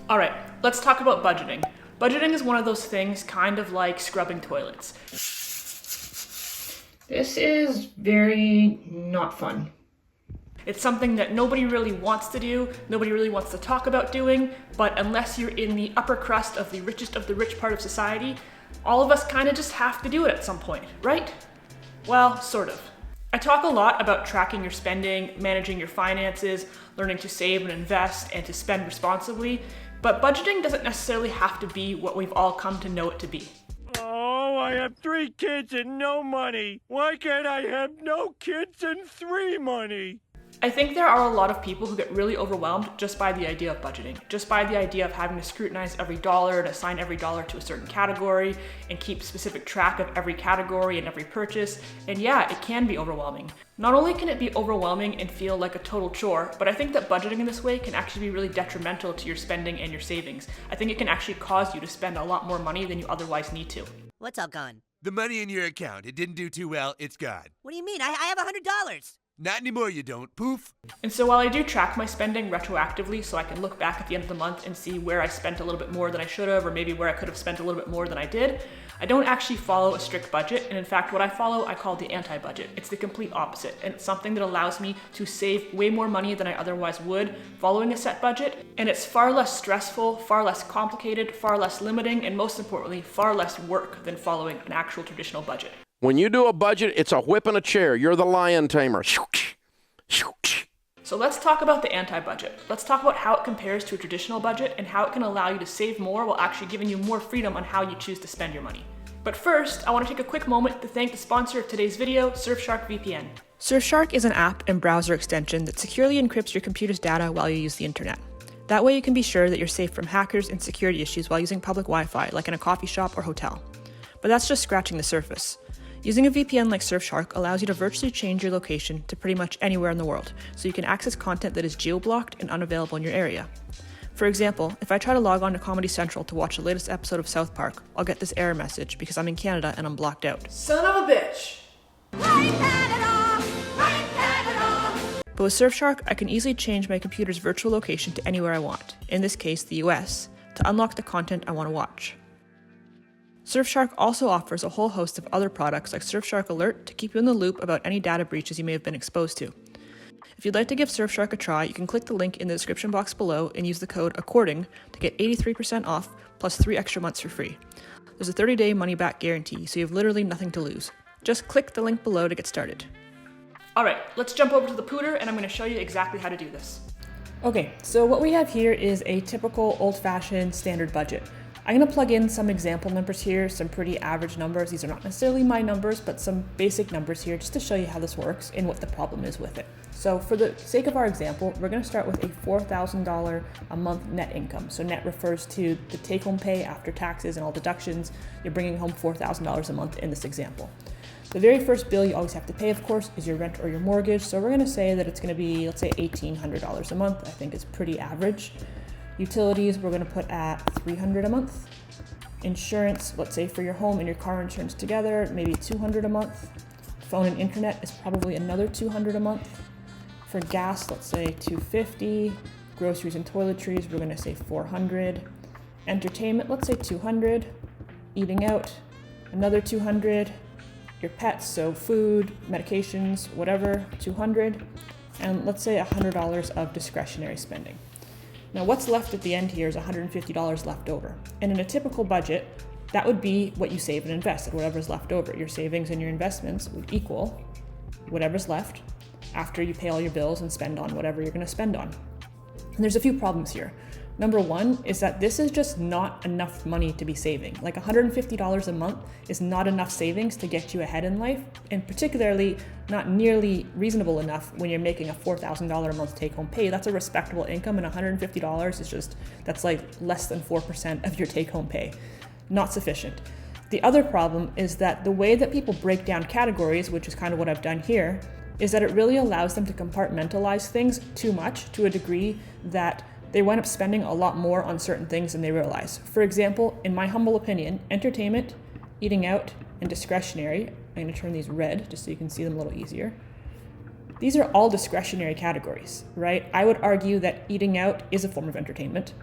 All right, let's talk about budgeting. Budgeting is one of those things kind of like scrubbing toilets. This is very not fun. It's something that nobody really wants to do, nobody really wants to talk about doing, but unless you're in the upper crust of the richest of the rich part of society, all of us kind of just have to do it at some point, right? Well, sort of. I talk a lot about tracking your spending, managing your finances, learning to save and invest, and to spend responsibly, but budgeting doesn't necessarily have to be what we've all come to know it to be. Oh, I have 3 kids and no money. Why can't I have no kids and 3 money? I think there are a lot of people who get really overwhelmed just by the idea of budgeting, just by the idea of having to scrutinize every dollar and assign every dollar to a certain category and keep specific track of every category and every purchase. And yeah, it can be overwhelming. Not only can it be overwhelming and feel like a total chore, but I think that budgeting in this way can actually be really detrimental to your spending and your savings. I think it can actually cause you to spend a lot more money than you otherwise need to. What's all gone? The money in your account. It didn't do too well. It's gone. What do you mean? I have $100. Not anymore, you don't. Poof. And so while I do track my spending retroactively so I can look back at the end of the month and see where I spent a little bit more than I should have, or maybe where I could have spent a little bit more than I did, I don't actually follow a strict budget. And in fact, what I follow, I call the anti-budget. It's the complete opposite. And it's something that allows me to save way more money than I otherwise would following a set budget. And it's far less stressful, far less complicated, far less limiting, and most importantly, far less work than following an actual traditional budget. When you do a budget, it's a whip and a chair. You're the lion tamer. So let's talk about the anti-budget. Let's talk about how it compares to a traditional budget and how it can allow you to save more while actually giving you more freedom on how you choose to spend your money. But first, I want to take a quick moment to thank the sponsor of today's video, Surfshark VPN. Surfshark is an app and browser extension that securely encrypts your computer's data while you use the internet. That way you can be sure that you're safe from hackers and security issues while using public Wi-Fi, like in a coffee shop or hotel. But that's just scratching the surface. Using a VPN like Surfshark allows you to virtually change your location to pretty much anywhere in the world, so you can access content that is geo-blocked and unavailable in your area. For example, if I try to log on to Comedy Central to watch the latest episode of South Park, I'll get this error message because I'm in Canada and I'm blocked out. Son of a bitch! We're in Canada! We're in Canada! But with Surfshark, I can easily change my computer's virtual location to anywhere I want, in this case the US, to unlock the content I want to watch. Surfshark also offers a whole host of other products like Surfshark Alert to keep you in the loop about any data breaches you may have been exposed to. If you'd like to give Surfshark a try, you can click the link in the description box below and use the code ACCORDING to get 83% off plus 3 extra months for free. There's a 30-day money-back guarantee, so you have literally nothing to lose. Just click the link below to get started. Alright, let's jump over to the pooter and I'm going to show you exactly how to do this. Okay, so what we have here is a typical old-fashioned standard budget. I'm going to plug in some example numbers here, some pretty average numbers. These are not necessarily my numbers, but some basic numbers here just to show you how this works and what the problem is with it. So for the sake of our example, we're going to start with a $4,000 a month net income. So net refers to the take-home pay after taxes and all deductions. You're bringing home $4,000 a month in this example. The very first bill you always have to pay, of course, is your rent or your mortgage. So we're going to say that it's going to be, let's say, $1,800 a month. I think it's pretty average. Utilities, we're going to put at $300 a month. Insurance, let's say for your home and your car insurance together, maybe $200 a month. Phone and internet is probably another $200 a month. For gas, let's say $250. Groceries and toiletries, we're going to say $400. Entertainment, let's say $200. Eating out, another $200. Your pets, so food, medications, whatever, $200. And let's say $100 of discretionary spending. Now what's left at the end here is $150 left over. And in a typical budget, that would be what you save and invest, and whatever's left over. Your savings and your investments would equal whatever's left after you pay all your bills and spend on whatever you're going to spend on. And there's a few problems here. Number one is that this is just not enough money to be saving. Like $150 a month is not enough savings to get you ahead in life, and particularly not nearly reasonable enough when you're making a $4,000 a month take-home pay. That's a respectable income, and $150 is just, that's like less than 4% of your take-home pay. Not sufficient. The other problem is that the way that people break down categories, which is kind of what I've done here, is that it really allows them to compartmentalize things too much to a degree that they wind up spending a lot more on certain things than they realize. For example, in my humble opinion, entertainment, eating out, and discretionary, I'm going to turn these red just so you can see them a little easier. These are all discretionary categories, right? I would argue that eating out is a form of entertainment.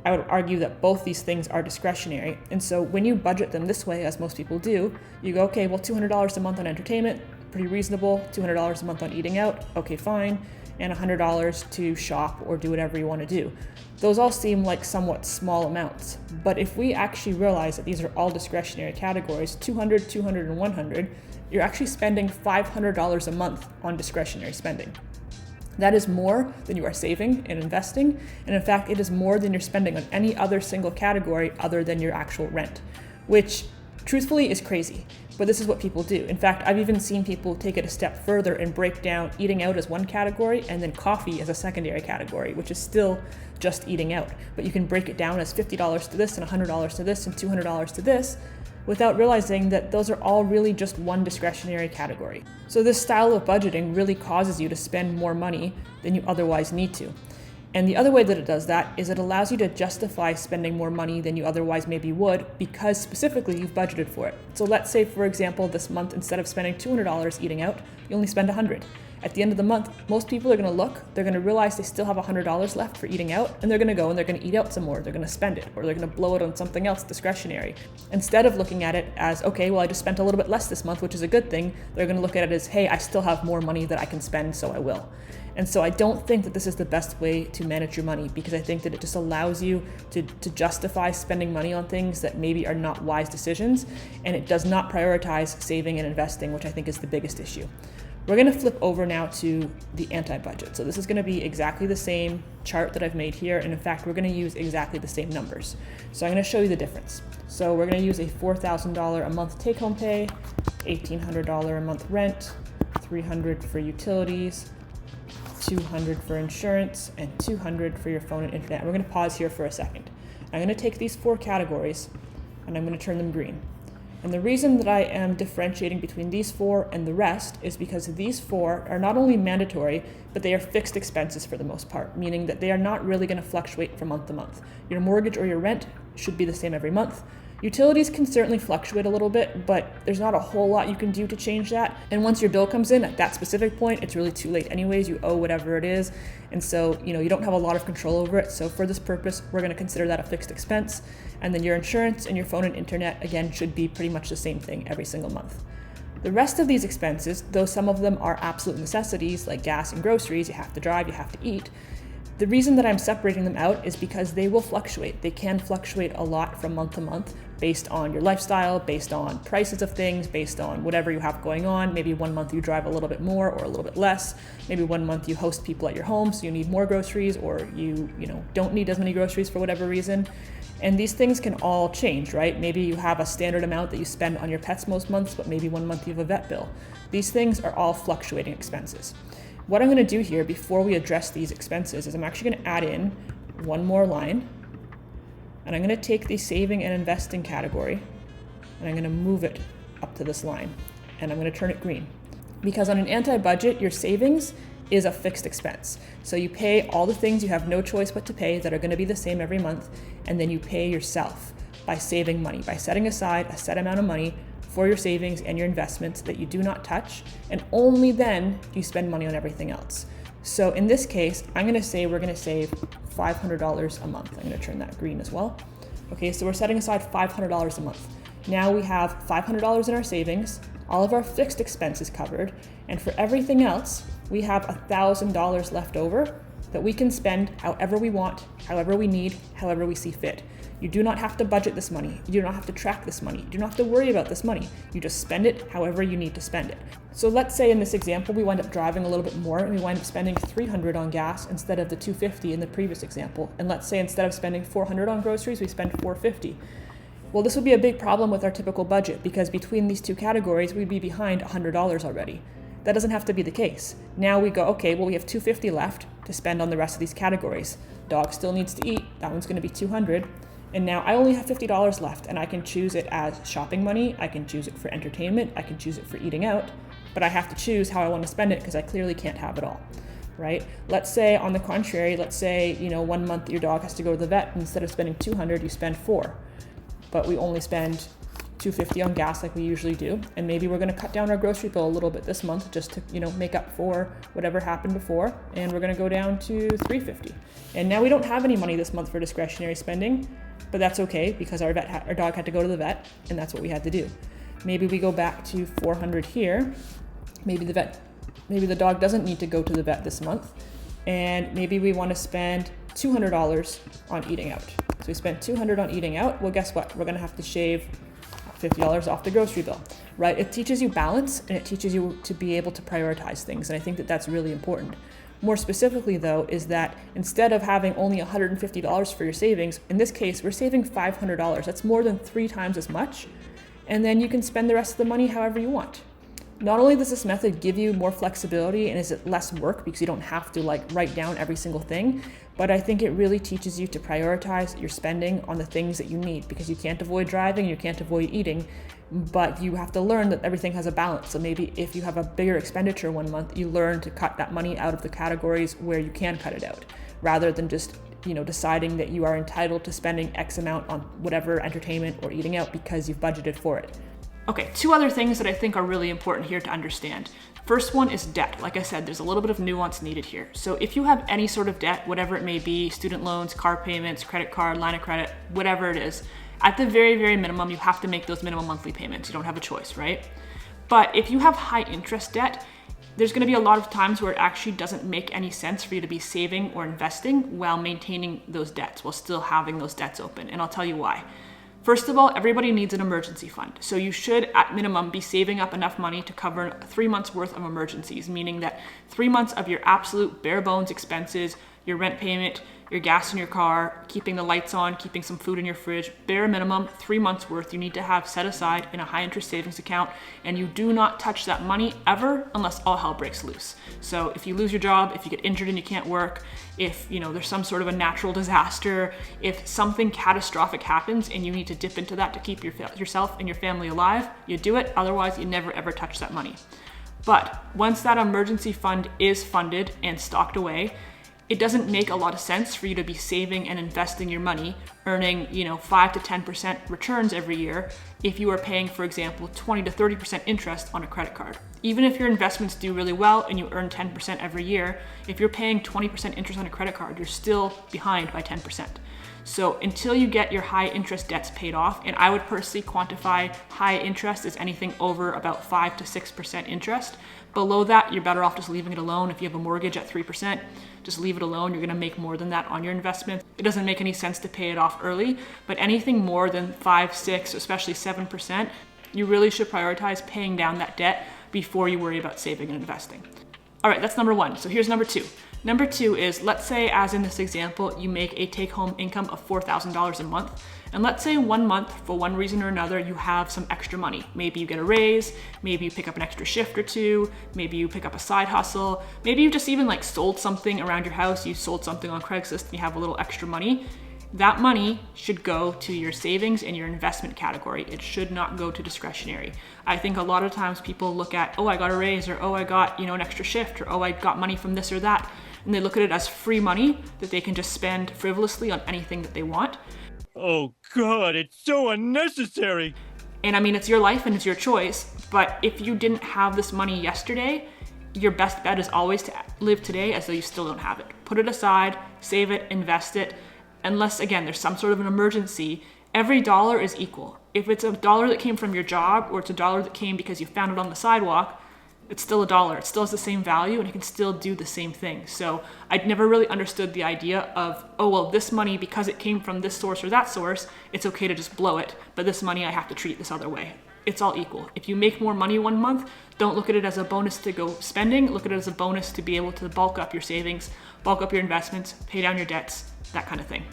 I would argue that both these things are discretionary. And so when you budget them this way, as most people do, you go, okay, well, $200 a month on entertainment, pretty reasonable. $200 a month on eating out, okay, fine. And $100 to shop or do whatever you want to do. Those all seem like somewhat small amounts. But if we actually realize that these are all discretionary categories, 200, 200, and 100, you're actually spending $500 a month on discretionary spending. That is more than you are saving and investing, and in fact, it is more than you're spending on any other single category other than your actual rent, which truthfully is crazy, but this is what people do. In fact, I've even seen people take it a step further and break down eating out as one category and then coffee as a secondary category, which is still just eating out. But you can break it down as $50 to this and $100 to this and $200 to this, without realizing that those are all really just one discretionary category. So this style of budgeting really causes you to spend more money than you otherwise need to. And the other way that it does that is it allows you to justify spending more money than you otherwise maybe would because specifically you've budgeted for it. So let's say, for example, this month, instead of spending $200 eating out, you only spend $100. At the end of the month, most people are going to look, they're going to realize they still have $100 left for eating out, and they're going to go and they're going to eat out some more. They're going to spend it, or they're going to blow it on something else discretionary. Instead of looking at it as, okay, well, I just spent a little bit less this month, which is a good thing, they're going to look at it as, hey, I still have more money that I can spend, so I will. And so I don't think that this is the best way to manage your money, because I think that it just allows you to justify spending money on things that maybe are not wise decisions, and it does not prioritize saving and investing, which I think is the biggest issue. We're going to flip over now to the anti-budget. So this is going to be exactly the same chart that I've made here, and in fact, we're going to use exactly the same numbers. So I'm going to show you the difference. So we're going to use a $4,000 a month take-home pay, $1,800 a month rent, $300 for utilities, $200 for insurance, and $200 for your phone and internet. We're going to pause here for a second. I'm going to take these 4 categories and I'm going to turn them green. And the reason that I am differentiating between these 4 and the rest is because these 4 are not only mandatory, but they are fixed expenses for the most part, meaning that they are not really going to fluctuate from month to month. Your mortgage or your rent should be the same every month. Utilities can certainly fluctuate a little bit, but there's not a whole lot you can do to change that. And once your bill comes in at that specific point, it's really too late anyways. You owe whatever it is. And so, you don't have a lot of control over it. So for this purpose, we're going to consider that a fixed expense. And then your insurance and your phone and internet, again, should be pretty much the same thing every single month. The rest of these expenses, though some of them are absolute necessities like gas and groceries, you have to drive, you have to eat, the reason that I'm separating them out is because they will fluctuate. They can fluctuate a lot from month to month based on your lifestyle, based on prices of things, based on whatever you have going on. Maybe one month you drive a little bit more or a little bit less. Maybe one month you host people at your home, so you need more groceries, or you don't need as many groceries for whatever reason. And these things can all change, right? Maybe you have a standard amount that you spend on your pets most months, but maybe one month you have a vet bill. These things are all fluctuating expenses. What I'm going to do here before we address these expenses is I'm actually going to add in one more line, and I'm going to take the saving and investing category and I'm going to move it up to this line, and I'm going to turn it green. Because on an anti-budget, your savings is a fixed expense. So you pay all the things you have no choice but to pay that are going to be the same every month, and then you pay yourself by saving money, by setting aside a set amount of money for your savings and your investments that you do not touch, and only then do you spend money on everything else. So in this case, I'm going to say we're going to save $500 a month. I'm going to turn that green as well. Okay, so we're setting aside $500 a month. Now we have $500 in our savings, all of our fixed expenses covered, and for everything else, we have $1,000 left over that we can spend however we want, however we need, however we see fit. You do not have to budget this money. You do not have to track this money. You do not have to worry about this money. You just spend it however you need to spend it. So let's say in this example, we wind up driving a little bit more and we wind up spending $300 on gas instead of the $250 in the previous example. And let's say instead of spending $400 on groceries, we spend $450. Well, this would be a big problem with our typical budget because between these two categories, we'd be behind $100 already. That doesn't have to be the case. Now we go, okay, well, we have $250 left to spend on the rest of these categories. Dog still needs to eat. That one's going to be $200. And now I only have $50 left, and I can choose it as shopping money, I can choose it for entertainment, I can choose it for eating out, but I have to choose how I want to spend it because I clearly can't have it all, right? Let's say, on the contrary, let's say, 1 month your dog has to go to the vet, and instead of spending $200, you spend $400, but we only spend $2.50 on gas like we usually do, and maybe we're going to cut down our grocery bill a little bit this month just to, make up for whatever happened before, and we're going to go down to $3.50. And now we don't have any money this month for discretionary spending, but that's okay because our dog had to go to the vet, and that's what we had to do. Maybe we go back to $400 here. Maybe the dog doesn't need to go to the vet this month, and maybe we want to spend $200 on eating out. So we spent $200 on eating out. Well, guess what? We're going to have to shave $50 off the grocery bill, right? It teaches you balance, and it teaches you to be able to prioritize things. And I think that that's really important. More specifically, though, is that instead of having only $150 for your savings, in this case, we're saving $500. That's more than 3 times as much. And then you can spend the rest of the money however you want. Not only does this method give you more flexibility and is it less work because you don't have to write down every single thing, but I think it really teaches you to prioritize your spending on the things that you need, because you can't avoid driving, you can't avoid eating, but you have to learn that everything has a balance. So maybe if you have a bigger expenditure one month, you learn to cut that money out of the categories where you can cut it out, rather than just deciding that you are entitled to spending X amount on whatever entertainment or eating out because you've budgeted for it. Okay, 2 other things that I think are really important here to understand. First one is debt. Like I said, there's a little bit of nuance needed here. So if you have any sort of debt, whatever it may be, student loans, car payments, credit card, line of credit, whatever it is, at the very, very minimum, you have to make those minimum monthly payments. You don't have a choice, right? But if you have high interest debt, there's going to be a lot of times where it actually doesn't make any sense for you to be saving or investing while maintaining those debts, while still having those debts open. And I'll tell you why. First of all, everybody needs an emergency fund. So you should, at minimum, be saving up enough money to cover 3 months worth of emergencies, meaning that 3 months of your absolute bare bones expenses, your rent payment, your gas in your car, keeping the lights on, keeping some food in your fridge, bare minimum 3 months worth you need to have set aside in a high interest savings account, and you do not touch that money ever unless all hell breaks loose. So if you lose your job, if you get injured and you can't work, if there's some sort of a natural disaster, if something catastrophic happens and you need to dip into that to keep yourself and your family alive, you do it. Otherwise, you never ever touch that money. But once that emergency fund is funded and stocked away, it doesn't make a lot of sense for you to be saving and investing your money, earning 5 to 10% returns every year if you are paying, for example, 20 to 30% interest on a credit card. Even if your investments do really well and you earn 10% every year, if you're paying 20% interest on a credit card, you're still behind by 10%. So until you get your high interest debts paid off, and I would personally quantify high interest as anything over about 5 to 6% interest. Below that, you're better off just leaving it alone. If you have a mortgage at 3%, just leave it alone. You're gonna make more than that on your investment. It doesn't make any sense to pay it off early, but anything more than 5, 6, especially 7%, you really should prioritize paying down that debt before you worry about saving and investing. All right, that's number 1. So here's number 2. Number 2 is, let's say, as in this example, you make a take-home income of $4,000 a month. And let's say 1 month, for one reason or another, you have some extra money. Maybe you get a raise, maybe you pick up an extra shift or 2, maybe you pick up a side hustle, maybe you just even sold something around your house, you sold something on Craigslist and you have a little extra money. That money should go to your savings and your investment category. It should not go to discretionary. I think a lot of times people look at, oh, I got a raise, or oh, I got an extra shift, or oh, I got money from this or that. And they look at it as free money that they can just spend frivolously on anything that they want. Oh God, it's so unnecessary. And I mean, it's your life and it's your choice, but if you didn't have this money yesterday, your best bet is always to live today as though you still don't have it. Put it aside, save it, invest it. Unless, again, there's some sort of an emergency, every dollar is equal. If it's a dollar that came from your job, or it's a dollar that came because you found it on the sidewalk, it's still a dollar. It still has the same value and it can still do the same thing. So I'd never really understood the idea of, oh, well, this money, because it came from this source or that source, it's okay to just blow it. But this money, I have to treat this other way. It's all equal. If you make more money 1 month, don't look at it as a bonus to go spending. Look at it as a bonus to be able to bulk up your savings, bulk up your investments, pay down your debts, that kind of thing.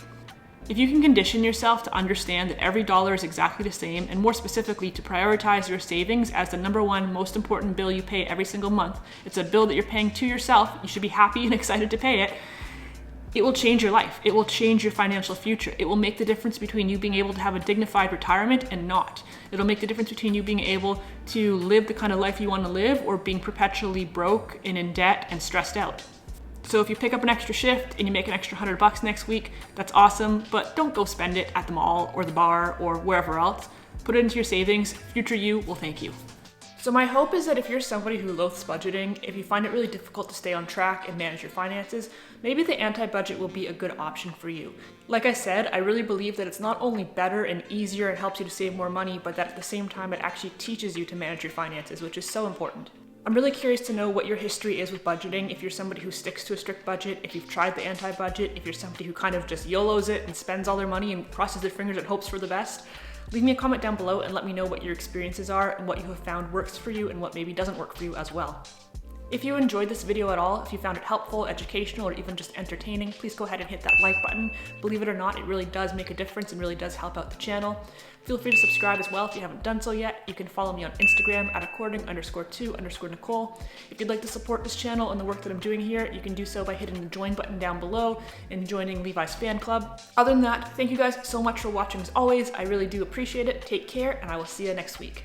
If you can condition yourself to understand that every dollar is exactly the same, and more specifically to prioritize your savings as the number 1 most important bill you pay every single month, it's a bill that you're paying to yourself, you should be happy and excited to pay it, it will change your life. It will change your financial future. It will make the difference between you being able to have a dignified retirement and not. It'll make the difference between you being able to live the kind of life you want to live or being perpetually broke and in debt and stressed out. So if you pick up an extra shift and you make an extra $100 next week, that's awesome, but don't go spend it at the mall or the bar or wherever else. Put it into your savings. Future you will thank you. So my hope is that if you're somebody who loathes budgeting, if you find it really difficult to stay on track and manage your finances, maybe the anti-budget will be a good option for you. Like I said, I really believe that it's not only better and easier and helps you to save more money, but that at the same time it actually teaches you to manage your finances, which is so important. I'm really curious to know what your history is with budgeting, if you're somebody who sticks to a strict budget, if you've tried the anti-budget, if you're somebody who kind of just YOLOs it and spends all their money and crosses their fingers and hopes for the best. Leave me a comment down below and let me know what your experiences are and what you have found works for you and what maybe doesn't work for you as well. If you enjoyed this video at all, if you found it helpful, educational, or even just entertaining, please go ahead and hit that like button. Believe it or not, it really does make a difference and really does help out the channel. Feel free to subscribe as well if you haven't done so yet. You can follow me on Instagram at according_to_Nicole. If you'd like to support this channel and the work that I'm doing here, you can do so by hitting the join button down below and joining Levi's fan club. Other than that, thank you guys so much for watching as always. I really do appreciate it. Take care, and I will see you next week.